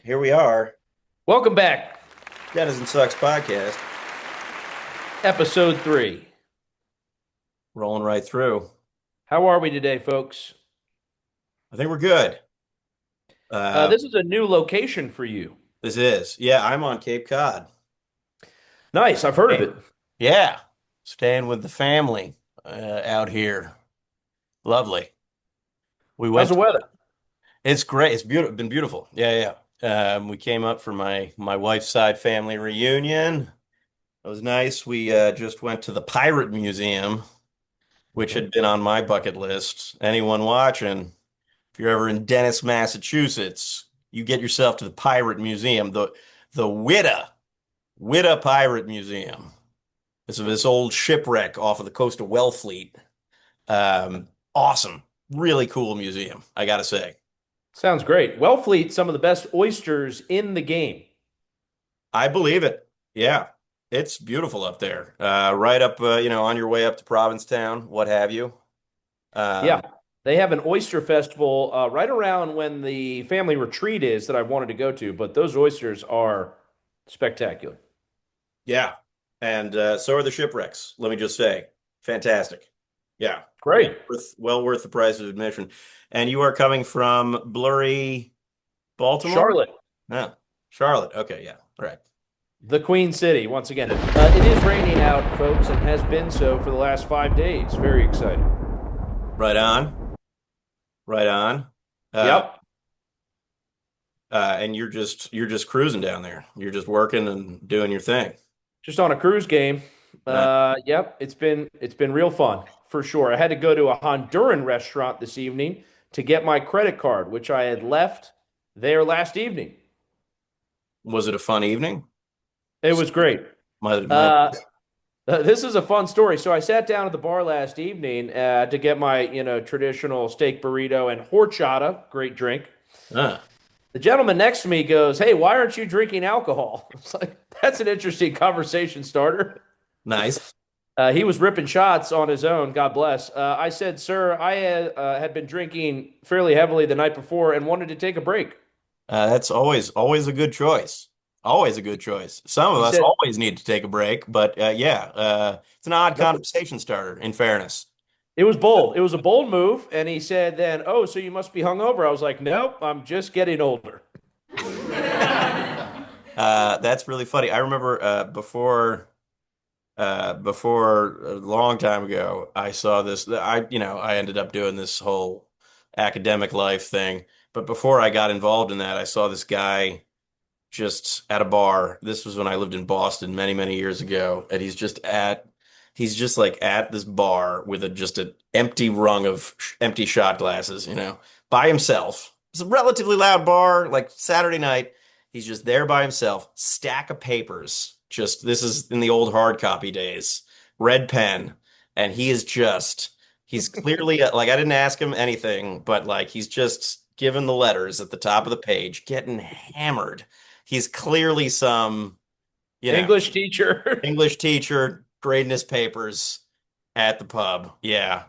Here we are, Welcome back, Dennis and Sucks podcast, episode 3. rolling right through. How are we today, folks? I think we're good. This is a new location for you. Yeah, I'm on Cape Cod. Nice, I've heard of Hey. it. Yeah, staying with the family out here. Lovely. We How's went. the weather? It's great. It's beautiful. Been beautiful. Yeah, yeah. We came up for my wife's side family reunion. It was nice. We just went to the Pirate Museum, which had been on my bucket list. Anyone watching? If you're ever in Dennis, Massachusetts, you get yourself to the Pirate Museum, the Witta Pirate Museum. It's this old shipwreck off of the coast of Wellfleet. Awesome, really cool museum, I gotta say. Sounds great. Wellfleet, some of the best oysters in the game. I believe it. Yeah, it's beautiful up there. Right up, on your way up to Provincetown, what have you. Yeah, Um, they have an oyster festival right around when the family retreat is that I wanted to go to, but those oysters are spectacular. yeah, and so are the shipwrecks. Let me just say, fantastic. Yeah, Great. well worth the price of admission. And you are coming from blurry Baltimore? Charlotte, Yeah, Charlotte. Okay, yeah, right. the Queen City, once again. It is raining out, folks, and has been so for the last 5 days. Very exciting. Right on, right on. Uh, Yep. and you're just cruising down there. You're just working and doing your thing. Just on a cruise game. Nice. Yep, it's been real fun for sure. I had to go to a Honduran restaurant this evening to get my credit card, which I had left there last evening. Was it a fun evening? It was great. My Uh, this is a fun story. So I sat down at the bar last evening to get my, traditional steak burrito and horchata, great drink. ah, The gentleman next to me goes, "Hey, why aren't you drinking alcohol?" It's like, that's an interesting conversation starter. nice. He was ripping shots on his own. God bless. I said, "Sir, I had been drinking fairly heavily the night before and wanted to take a break." That's always a good choice. Always a good choice. Some of He us said, always need to take a break, but yeah, it's an odd "Nope." conversation starter, in fairness. It was bold. It was a bold move. And he said, "Then, oh, so you must be hungover." I was like, "Nope, I'm just getting older." That's really funny. I remember before a long time ago, I saw this. I ended up doing this whole academic life thing, but before I got involved in that, I saw this guy just at a bar. This was when I lived in Boston many, many years ago, and he's just like at this bar with just an empty rung of empty shot glasses, by himself. It's a relatively loud bar, like Saturday night. He's just there by himself, stack of papers. Just this is in the old hard copy days, red pen, and he's clearly like I didn't ask him anything, but like he's just given the letters at the top of the page, getting hammered. He's clearly some, you know, English teacher. English teacher grading his papers at the pub. Yeah.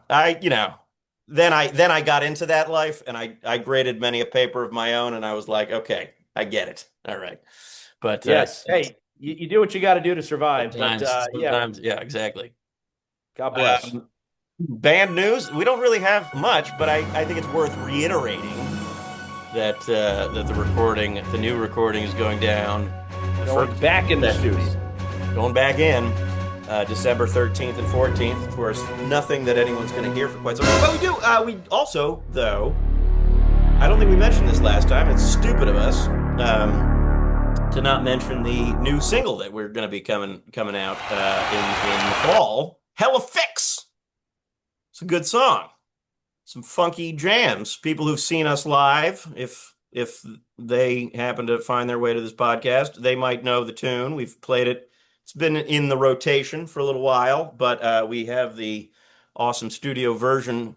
Then I got into that life and I graded many a paper of my own and I was like, okay, I get it. All right. But Yes. Hey, you do what you got to do to survive. But yeah, sometimes, yeah, exactly. God bless. Band news, we don't really have much, but I think it's worth reiterating that the new recording is going down. Going back in the studio. Going back in December 13th and 14th. Of course, nothing that anyone's going to hear for quite some time. But we do. We also, though, I don't think we mentioned this last time. It's stupid of us to not mention the new single that we're going to be coming out in the fall. Hella Fix. It's a good song. Some funky jams. People who've seen us live, if they happen to find their way to this podcast, they might know the tune. We've played it. It's been in the rotation for a little while, but we have the awesome studio version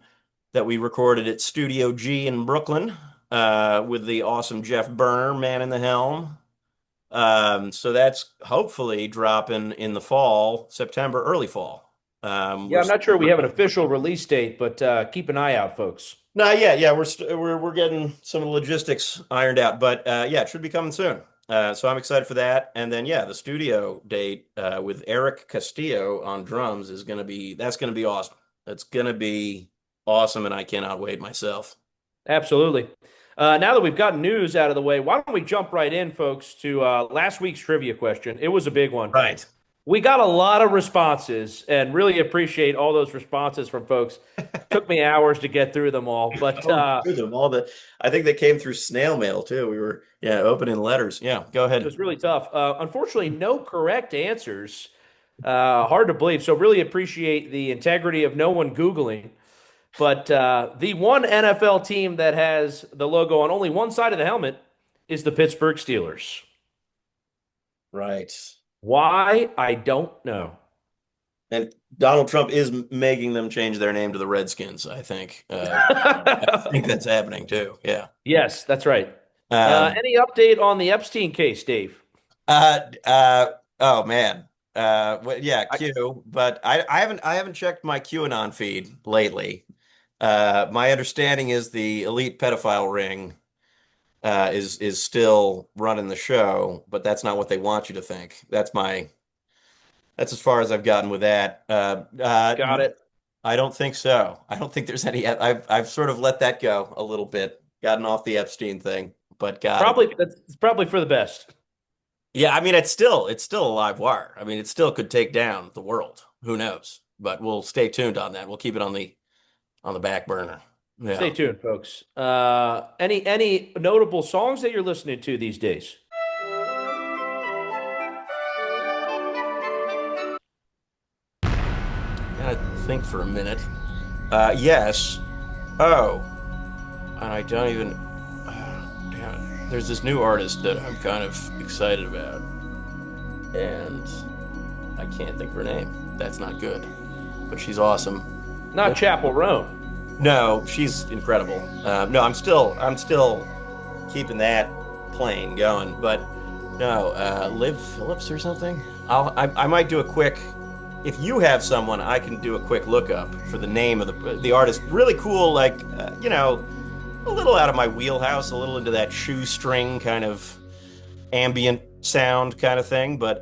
that we recorded at Studio G in Brooklyn with the awesome Jeff Berner, man in the helm. So that's hopefully dropping in the fall, September, early fall. Yeah, I'm not sure we have an official release date, but keep an eye out, folks. No, yeah, yeah, we're getting some of the logistics ironed out, but yeah, it should be coming soon. So I'm excited for that. And then yeah, the studio date with Eric Castillo on drums is that's gonna be awesome. That's gonna be awesome, and I cannot wait myself. Absolutely. Now that we've gotten news out of the way, why don't we jump right in, folks, to last week's trivia question? It was a big one. Right. We got a lot of responses and really appreciate all those responses from folks. Took me hours to get through them all, but Oh, through them all I think they came through snail mail too. We were yeah opening letters. Yeah, go it ahead. was really tough. Unfortunately, no correct answers. Hard to believe. So, really appreciate the integrity of no one Googling. But the one NFL team that has the logo on only one side of the helmet is the Pittsburgh Steelers. Right. Why? I don't know. And Donald Trump is making them change their name to the Redskins, I think. I think that's happening too. Yeah. Yes, that's right. Um, Any update on the Epstein case, Dave? oh man. Yeah, I Q, but I haven't checked my QAnon feed lately. My understanding is the elite pedophile ring is still running the show, but that's not what they want you to think. That's as far as I've gotten with that. got it. I don't think so. I don't think there's any. I've sort of let that go a little bit, gotten off the Epstein thing, but God, It's probably for the best. yeah. I mean, it's still a live wire. I mean, it still could take down the world. Who knows? But we'll stay tuned on that. We'll keep it on the back burner. Stay Yeah. tuned, folks. Any notable songs that you're listening to these days? Gotta think for a minute. Yes. Oh, and I don't even. Damn it. There's this new artist that I'm kind of excited about, and I can't think of her name. That's not good, but she's awesome. Not Chapel Roan. No, she's incredible. No, I'm still keeping that plane going, but no, Liv Phillips or something. I might do a quick. If you have someone, I can do a quick lookup for the name of the artist. Really cool, like a little out of my wheelhouse, a little into that shoestring kind of ambient sound kind of thing, but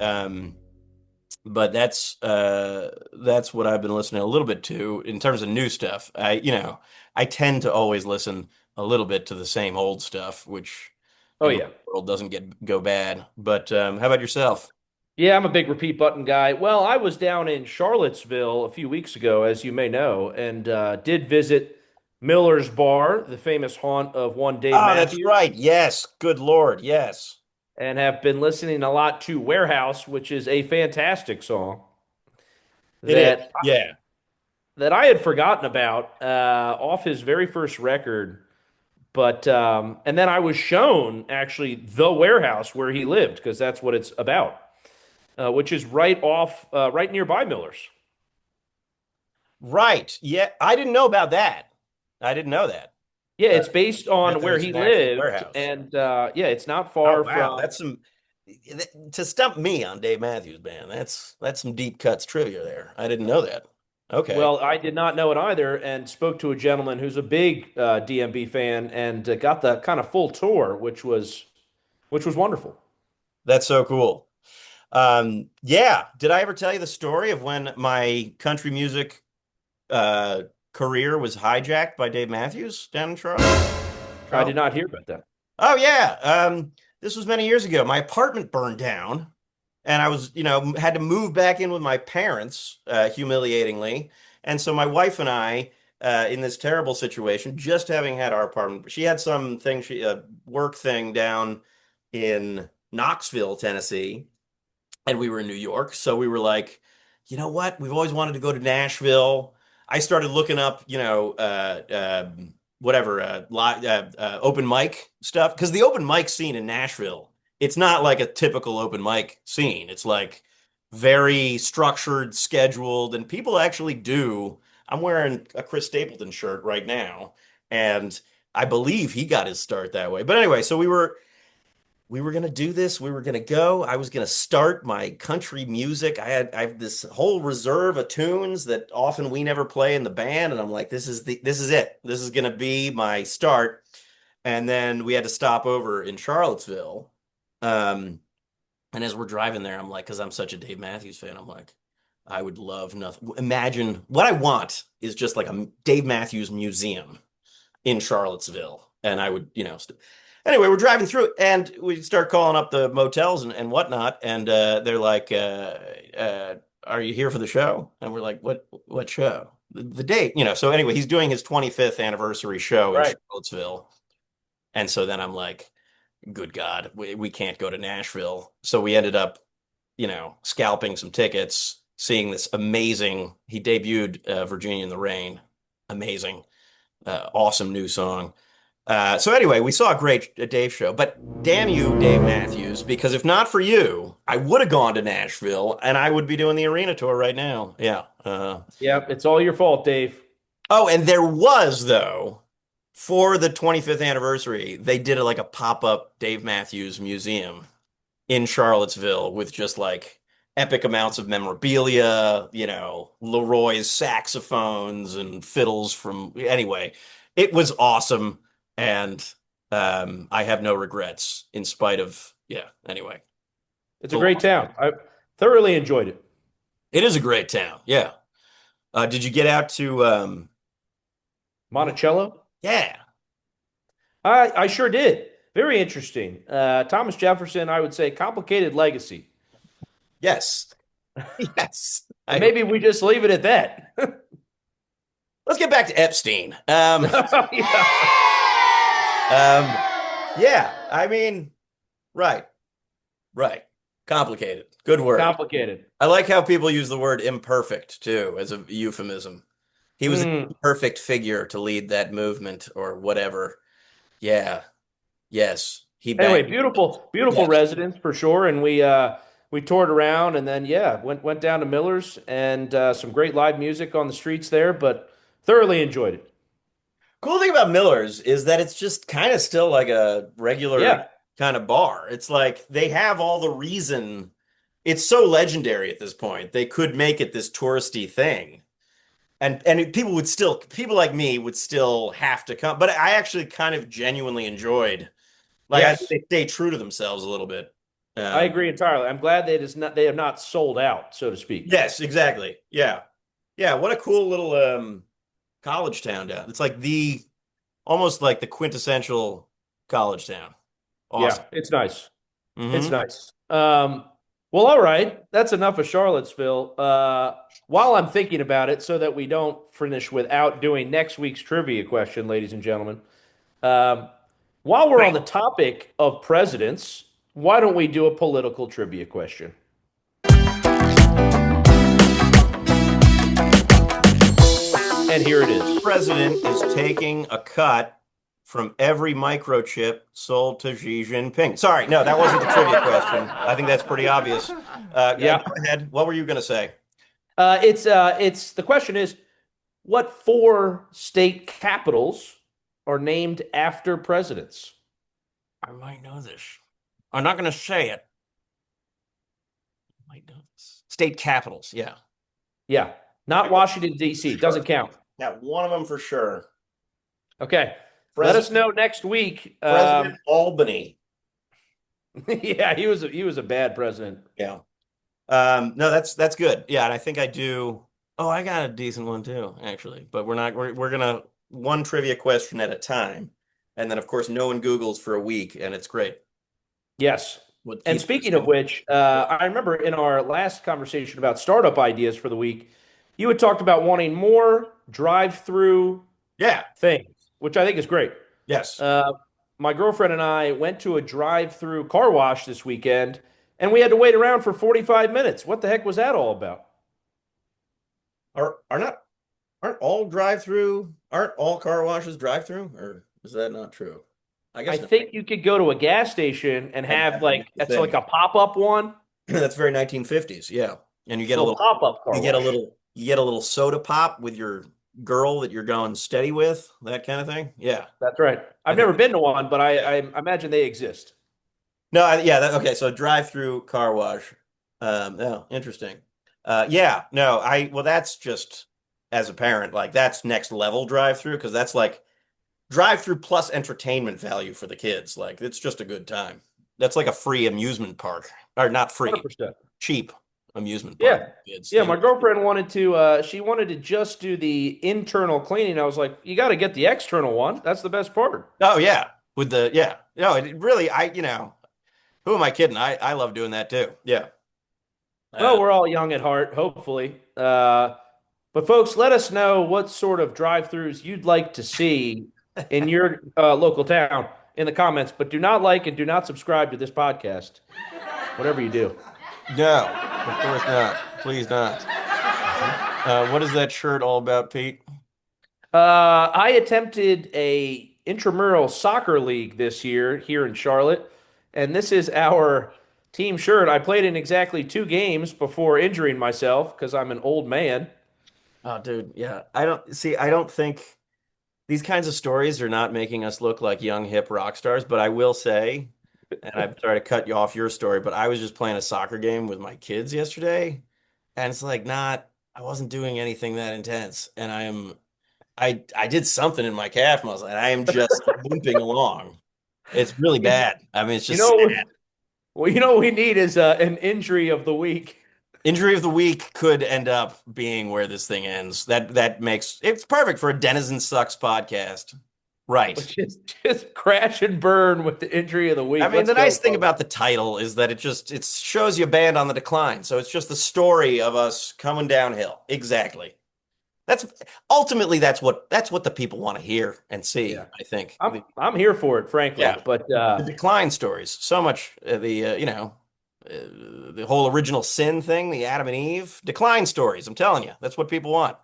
that's what I've been listening a little bit to in terms of new stuff. I tend to always listen a little bit to the same old stuff, which Oh in my yeah. world doesn't go bad. But how about yourself? Yeah, I'm a big repeat button guy. Well, I was down in Charlottesville a few weeks ago, as you may know, and did visit Miller's Bar, the famous haunt of one Dave Oh, that's Matthews, right. Yes. Good Lord. Yes. and have been listening a lot to Warehouse, which is a fantastic song It is. that Yeah. that I had forgotten about off his very first record. But and then I was shown actually the warehouse where he lived because that's what it's about, which is right nearby Miller's. Right. Yeah. I didn't know about that. I didn't know that. Yeah, it's based That on where there's he an actual lived, warehouse. and yeah, it's not Oh far wow, from. that's some to stump me on Dave Matthews Band. That's some deep cuts trivia there. I didn't know that. Okay. Well, I did not know it either, and spoke to a gentleman who's a big DMB fan, and got the kind of full tour, which was wonderful. That's so cool. Yeah. Did I ever tell you the story of when my country music uh career was hijacked by Dave Matthews down in I did Charlotte? not hear about that. Oh yeah. This was many years ago. My apartment burned down and I was, had to move back in with my parents, humiliatingly. And so my wife and I, in this terrible situation, just having had our apartment, she had some thing, work thing down in Knoxville, Tennessee, and we were in New York. So we were like, you know what? We've always wanted to go to Nashville. I started looking up, whatever, open mic stuff, because the open mic scene in Nashville, it's not like a typical open mic scene. It's like very structured, scheduled, and people actually do. I'm wearing a Chris Stapleton shirt right now, and I believe he got his start that way. But anyway, so we were gonna do this. We were gonna go. I was gonna start my country music. I have this whole reserve of tunes that often we never play in the band, and I'm like, this is it. This is gonna be my start. And then we had to stop over in Charlottesville. And as we're driving there, I'm like, because I'm such a Dave Matthews fan, I'm like, I would love nothing. Imagine what I want is just like a Dave Matthews museum in Charlottesville. And I would, anyway, we're driving through and we start calling up the motels and whatnot. And they're like, are you here for the show? And we're like, what show? The date, So anyway, he's doing his 25th anniversary show in Right. Charlottesville. And so then I'm like, good God, we can't go to Nashville. So we ended up, scalping some tickets, seeing this amazing, he debuted Virginia in the Rain. Amazing, awesome new song. So anyway, we saw a great Dave show, but damn you, Dave Matthews, because if not for you, I would have gone to Nashville and I would be doing the arena tour right now. Yeah. Yeah, it's all your fault, Dave. Oh, and there was, though, for the 25th anniversary, they did like a pop-up Dave Matthews museum in Charlottesville with just like epic amounts of memorabilia, Leroy's saxophones and fiddles from anyway. It was awesome and I have no regrets in spite of anyway. It's a great town. I thoroughly enjoyed it. It is a great town. Yeah. Did you get out to Monticello? yeah. I sure did. Very interesting. Thomas Jefferson, I would say, complicated legacy. Yes. Yes. And maybe we just leave it at that. Let's get back to Epstein. Yeah. Yeah, I mean, right, right. Complicated. Good word. Complicated. I like how people use the word imperfect too as a euphemism. He was a perfect figure to lead that movement or whatever. Yeah. Yes. Anyway, beautiful, beautiful Yes. residence for sure. And we toured around and then went down to Miller's and some great live music on the streets there, but thoroughly enjoyed it. Cool thing about Miller's is that it's just kind of still like a regular Yeah. kind of bar. It's like they have all the reason. It's so legendary at this point. They could make it this touristy thing. And people like me would still have to come. But I actually kind of genuinely enjoyed like I Yes. think they stay true to themselves a little bit. I agree entirely. I'm glad they have not sold out, so to speak. Yes, exactly. Yeah. Yeah, what a cool little college town down. It's like the almost like the quintessential college town. Awesome. Yeah, it's nice. It's Mhm. nice. Well, all right. That's enough of Charlottesville. While I'm thinking about it, so that we don't finish without doing next week's trivia question, ladies and gentlemen. Um, while we're on the topic of presidents, why don't we do a political trivia question? And here it is. The president is taking a cut from every microchip sold to Xi Jinping. Sorry, no, that wasn't the trivia question. I think that's pretty obvious. Yeah. Go ahead. What were you going to say? It's the question is, what four state capitals are named after presidents? I might know this. I'm not going to say it. I might know this. State capitals, yeah. Yeah, not Washington, D.C. Doesn't count. Now, one of them for sure. Okay. Let us know next week. President Albany. Yeah, he was a bad president. Yeah. No, that's good. Yeah, and I think I do. Oh, I got a decent one too, actually. But we're gonna one trivia question at a time. And then of course no one Googles for a week, and it's great. Yes. What And speaking of which, I remember in our last conversation about startup ideas for the week, you had talked about wanting more drive-through yeah, things, which I think is great. yes. My girlfriend and I went to a drive-through car wash this weekend, and we had to wait around for 45 minutes. What the heck was that all about? Aren't all car washes drive-through, or is that not true? I I guess not. think you could go to a gas station and have that's like the that's like thing. a pop-up one. That's very 1950s, yeah. And you get a little pop-up car you get a wash. little soda pop with your girl that you're going steady with, that kind of thing. Yeah. That's right. I've think never been to one, but I imagine they exist. No, okay. So drive-through car wash. Oh, interesting. Yeah, no, well, that's just as a parent, like that's next level drive-through because that's like drive-through plus entertainment value for the kids. Like it's just a good time. That's like a free amusement park, or not free, 100%. cheap amusement park Yeah. for kids. Yeah, my girlfriend wanted to she wanted to just do the internal cleaning. I was like, you got to get the external one. That's the best part. Oh yeah, with the yeah. No, it really, who am I kidding? I love doing that too. Yeah. Well, Uh, we're all young at heart, hopefully. But folks, let us know what sort of drive-throughs you'd like to see in your local town in the comments. But do not like and do not subscribe to this podcast, whatever you do. no, of course not. Please not. What is that shirt all about, Pete? I attempted a intramural soccer league this year here in Charlotte, and this is our team shirt. I played in exactly 2 games before injuring myself because I'm an old man. Oh, dude, yeah. I don't think these kinds of stories are not making us look like young hip rock stars, but I will say, and I'm sorry to cut you off your story, but I was just playing a soccer game with my kids yesterday, and it's like I wasn't doing anything that intense, and I did something in my calf muscle, and I am just limping along. It's really You, bad. I mean, it's you just know, well, you know what we need is an injury of the week. injury of the week could end up being where this thing ends. That makes it's perfect for a Denizen Sucks podcast. Right. Which is just crash and burn with the injury of the I week. mean, Let's the go, nice thing folks. about the title is that it shows you a band on the decline. So it's just the story of us coming downhill. Exactly. That's ultimately that's what the people want to hear and see, Yeah, I think. I'm here for it, frankly. Yeah. But The decline stories. So much the whole original sin thing, the Adam and Eve decline stories. I'm telling you, that's what people want.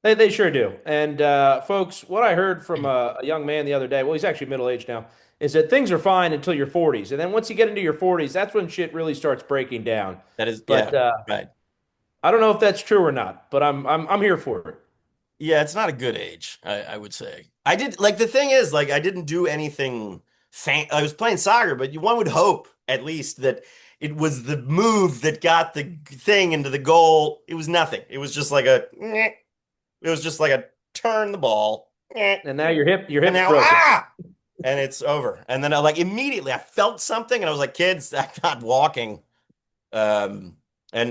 they sure do. And folks, what I heard from a young man the other day, well, he's actually middle aged now, is that things are fine until your 40s, and then once you get into your 40s, that's when shit really starts breaking down. That is, But yeah, right. I don't know if that's true or not. But I'm here for it. Yeah, it's not a good age, I would say. I did like the thing is like I didn't do anything I was playing soccer, but one would hope at least that it was the move that got the thing into the goal. It was nothing. It was just like a turn the ball. And now your And hip's now broken. and it's over. And then I like immediately I felt something and I was like, kids, I'm not walking. And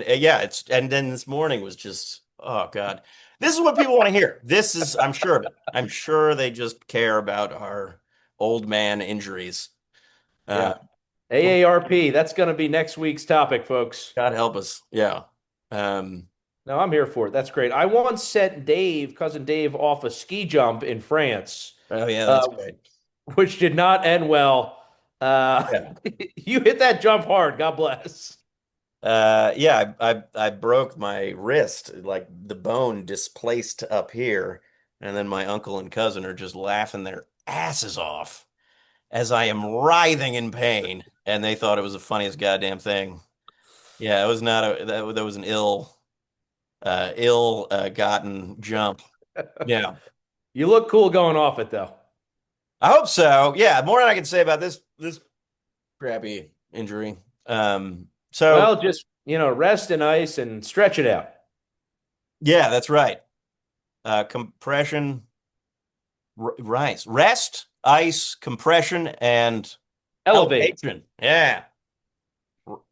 yeah, and then this morning was just, oh God. This is what people want to hear. I'm sure of it. I'm sure they just care about our old man injuries. Uh, Yeah. AARP, that's going to be next week's topic, folks. God help us. Yeah. Um, No, I'm here for it. That's great. I once set cousin Dave, off a ski jump in France, oh yeah, uh, that's great. which did not end well. Yeah. You hit that jump hard. God bless. Yeah, I broke my wrist, like the bone displaced up here, and then my uncle and cousin are just laughing their asses off as I am writhing in pain, and they thought it was the funniest goddamn thing. Yeah, it was not that was an ill gotten jump. Yeah, You look cool going off it, though. I hope so. Yeah, more than I can say about this crappy injury. So Well, just, rest and ice and stretch it out. yeah, that's right. Compression, rice, rest, ice, compression, and Elevate. elevation. Yeah,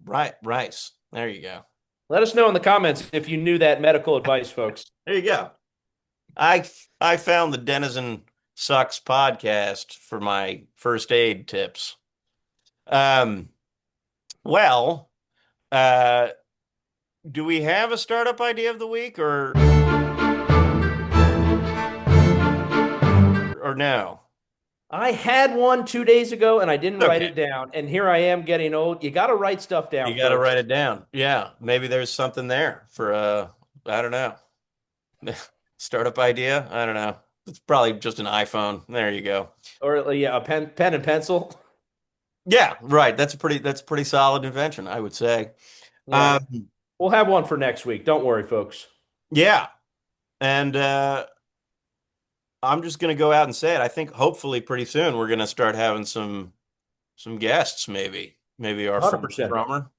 right, rice. There you go. Let us know in the comments if you knew that medical advice, folks. There you go. I I found the Denizen Sucks podcast for my first aid tips. Um, well, uh, do we have a startup idea of the week or no? I had one 2 days ago and I didn't write Okay. it down. And here I am getting old. You got to write stuff down, You got to folks. write it down. Yeah, maybe there's something there for I don't know. Startup idea? I don't know. It's probably just an iPhone. There you go. Or, yeah, a pen and pencil. Yeah, right. That's a pretty solid invention, I would say. Yeah. Um, We'll have one for next week. Don't worry, folks. yeah. And I'm just gonna go out and say it. I think hopefully pretty soon we're gonna start having some guests, maybe. maybe our former 100%. drummer.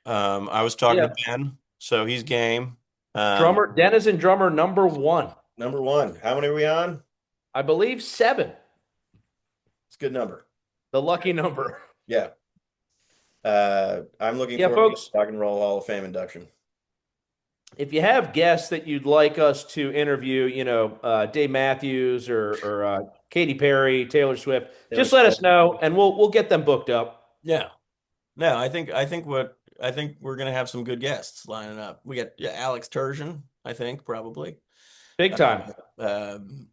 I was talking to Yeah. Ben, so he's game. Drummer, Denizen drummer number one. Number one. How many are we on? I believe 7, It's a good number. the lucky number. Yeah. I'm looking Yeah, forward to folks, the Rock and Roll Hall of Fame induction. if you have guests that you'd like us to interview, Dave Matthews or Katy Perry, Taylor Swift, Taylor just let us Swift. know and we'll get them booked up. Yeah. No, I think we're gonna have some good guests lining up. We got Alex Turgeon, I think probably. Big time. Um,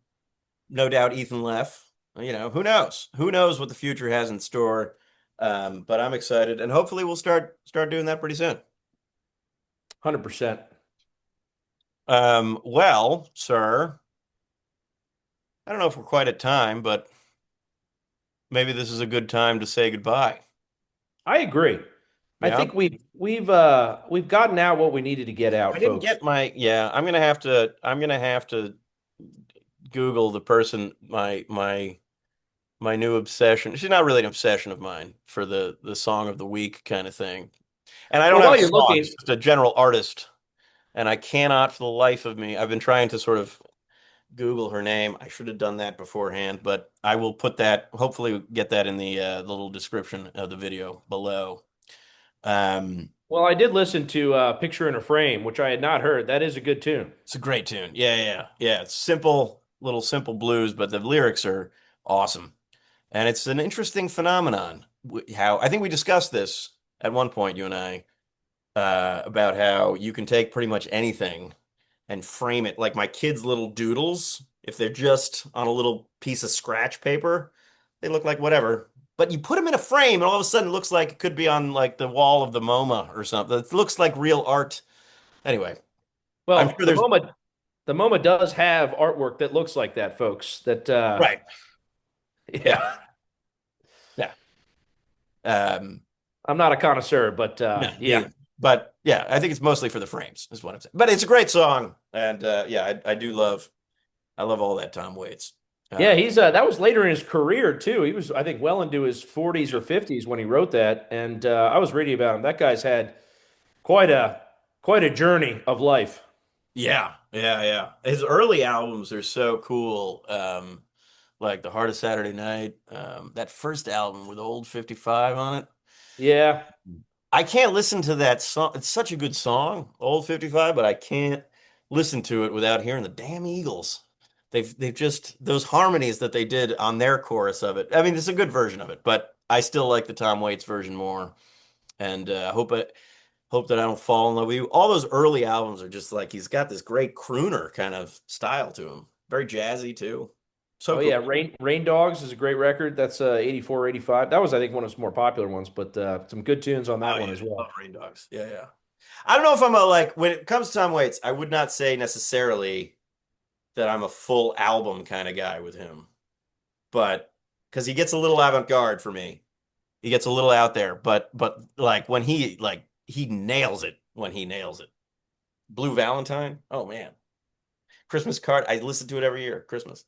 no doubt Ethan Leff. Who knows? Who knows what the future has in store? But I'm excited, and hopefully we'll start doing that pretty soon. 100%. Well, sir, I don't know if we're quite at time, but maybe this is a good time to say goodbye. I agree. I Yeah. think we've gotten out what we needed to get out, I didn't folks. get my, yeah, I'm gonna have to Google the person, my new obsession. She's not really an obsession of mine for the song of the week kind of thing. And I don't Well, have while a you're song, looking, it's just a general artist. And I cannot for the life of me. I've been trying to sort of Google her name. I should have done that beforehand, but I will put that, hopefully get that in the little description of the video below. Um, well, I did listen to Picture in a Frame, which I had not heard. That is a good tune. it's a great tune. Yeah, yeah, yeah. It's simple, little simple blues, but the lyrics are awesome. And it's an interesting phenomenon. How I think we discussed this at one point, you and I, about how you can take pretty much anything and frame it like my kids' little doodles. If they're just on a little piece of scratch paper, they look like whatever. But you put them in a frame, and all of a sudden it looks like it could be on like the wall of the MoMA or something. It looks like real art. Anyway, I'm Well, sure the there's MoMA does have artwork that looks like that, folks. That right. Yeah, yeah. yeah. Um, I'm not a connoisseur, but no, yeah. but yeah, I think it's mostly for the frames, is what I'm saying. But it's a great song, and yeah, I do love. I love all that Tom Waits. Yeah, Uh, he's that was later in his career too. He was, I think, well into his 40s or 50s when he wrote that. And I was reading about him. That guy's had quite a quite a journey of life. Yeah, yeah, yeah. His early albums are so cool. Like The Heart of Saturday Night, that first album with Old 55 on it. Yeah. I can't listen to that song. It's such a good song, Old 55, but I can't listen to it without hearing the damn Eagles. They've just those harmonies that they did on their chorus of it. I mean, it's a good version of it, but I still like the Tom Waits version more. And hope that I don't fall in love with you. All those early albums are just like he's got this great crooner kind of style to him. Very jazzy too. So Oh cool. yeah, Rain Dogs is a great record. That's 84, 85. That was, I think, one of his more popular ones, but some good tunes on Oh that one yeah, as I love well. Rain Dogs. Yeah, yeah. I don't know if I'm a like when it comes to Tom Waits, I would not say necessarily that I'm a full album kind of guy with him. But because he gets a little avant-garde for me. He gets a little out there, but like when he nails it when he nails it. Blue Valentine. Oh man. Christmas card. I listen to it every year. Christmas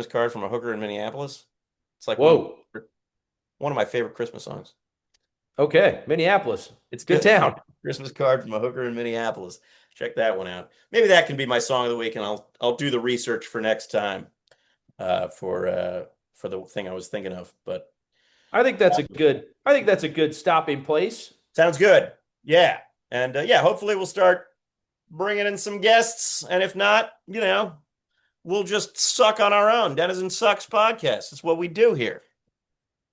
card from a hooker in Minneapolis. It's like Whoa. one of my favorite Christmas songs. Okay, Minneapolis. It's Good good. town. Christmas card from a hooker in Minneapolis. Check that one out. Maybe that can be my song of the week, and I'll do the research for next time for the thing I was thinking of. But I think that's a good stopping place. sounds good. Yeah, and yeah, hopefully we'll start bringing in some guests, and if not, we'll just suck on our own. Denizen Sucks podcast. That's what we do here.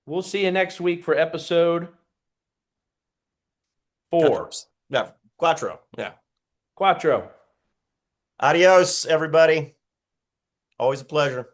We'll see you next week for episode 4. Quattros. Yeah, Quattro. Yeah. Quattro. Adios, everybody. Always a pleasure.